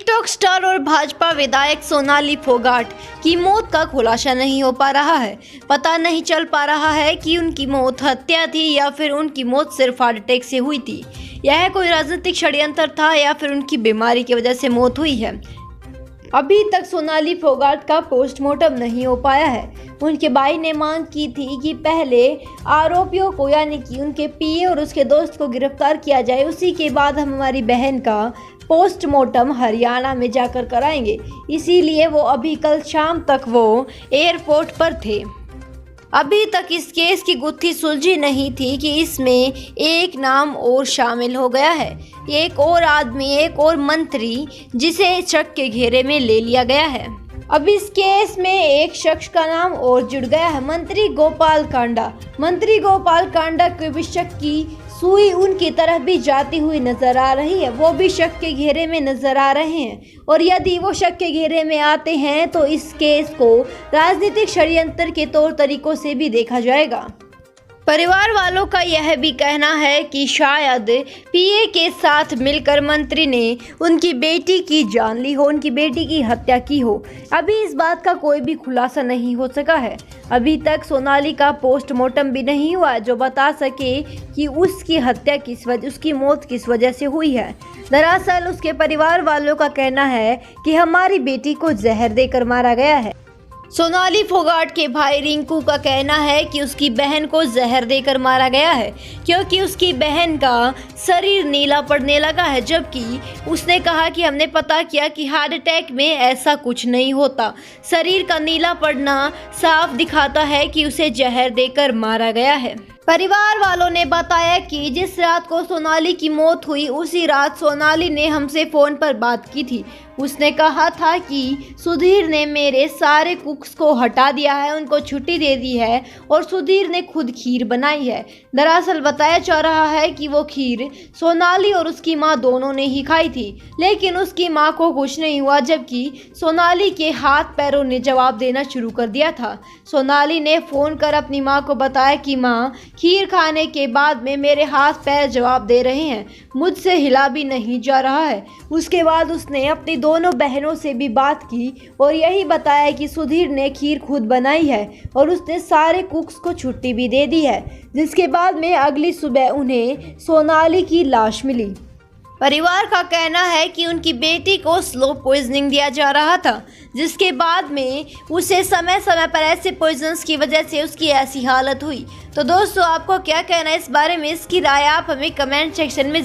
TikTok star और भाजपा विधायक सोनाली फोगाट की मौत का खुलासा नहीं हो पा रहा है। पता नहीं चल पा रहा है कि उनकी मौत हत्या थी या फिर उनकी मौत सिर्फ हार्ट अटैक से हुई थी। यह कोई राजनीतिक षड्यंत्र था या फिर उनकी बीमारी की वजह से मौत हुई है। अभी तक सोनाली फोगाट का पोस्टमार्टम नहीं हो पाया है। उनके भाई ने मांग की थी कि पहले आरोपियों को यानी कि उनके पीए और उसके दोस्त को गिरफ्तार किया जाए, उसी के बाद हम हमारी बहन का पोस्टमार्टम हरियाणा में जाकर कराएंगे। इसीलिए वो अभी कल शाम तक वो एयरपोर्ट पर थे। अभी तक इस केस की गुत्थी सुलझी नहीं थी कि इसमें एक नाम और शामिल हो गया है। एक और आदमी, एक और मंत्री जिसे शक के घेरे में ले लिया गया है। अब इस केस में एक शख्स का नाम और जुड़ गया है, मंत्री गोपाल कांडा। मंत्री गोपाल कांडा के भी शक की सुई उनकी तरफ भी जाती हुई नजर आ रही है। वो भी शक के घेरे में नजर आ रहे हैं और यदि वो शक के घेरे में आते हैं तो इस केस को राजनीतिक षड्यंत्र के तौर तरीकों से भी देखा जाएगा। परिवार वालों का यह भी कहना है कि शायद पीए के साथ मिलकर मंत्री ने उनकी बेटी की जान ली हो, उनकी बेटी की हत्या की हो। अभी इस बात का कोई भी खुलासा नहीं हो सका है। अभी तक सोनाली का पोस्टमार्टम भी नहीं हुआ जो बता सके कि उसकी हत्या किस वजह, उसकी मौत किस वजह से हुई है। दरअसल उसके परिवार वालों का कहना है कि हमारी बेटी को जहर देकर मारा गया है। सोनाली फोगाट के भाई रिंकू का कहना है कि उसकी बहन को जहर देकर मारा गया है क्योंकि उसकी बहन का शरीर नीला पड़ने लगा है, जबकि उसने कहा कि हमने पता किया कि हार्ट अटैक में ऐसा कुछ नहीं होता। शरीर का नीला पड़ना साफ दिखाता है कि उसे जहर देकर मारा गया है। परिवार वालों ने बताया कि जिस रात को सोनाली की मौत हुई उसी रात सोनाली ने हमसे फ़ोन पर बात की थी। उसने कहा था कि सुधीर ने मेरे सारे कुक्स को हटा दिया है, उनको छुट्टी दे दी है और सुधीर ने खुद खीर बनाई है। दरअसल बताया जा रहा है कि वो खीर सोनाली और उसकी मां दोनों ने ही खाई थी, लेकिन उसकी मां को कुछ नहीं हुआ, जबकि सोनाली के हाथ पैरों ने जवाब देना शुरू कर दिया था। सोनाली ने फ़ोन कर अपनी मां को बताया कि मां, खीर खाने के बाद में मेरे हाथ पैर जवाब दे रहे हैं, मुझसे हिला भी नहीं जा रहा है। उसके बाद उसने अपनी दोनों बहनों से भी बात की और यही बताया कि सुधीर ने खीर खुद बनाई है और उसने सारे कुक्स को छुट्टी भी दे दी है, जिसके बाद में अगली सुबह उन्हें सोनाली की लाश मिली। परिवार का कहना है कि उनकी बेटी को स्लो पॉइजनिंग दिया जा रहा था, जिसके बाद में उसे समय समय पर ऐसे पॉइजन्स की वजह से उसकी ऐसी हालत हुई। तो दोस्तों, आपको क्या कहना है इस बारे में? इसकी राय आप हमें कमेंट सेक्शन में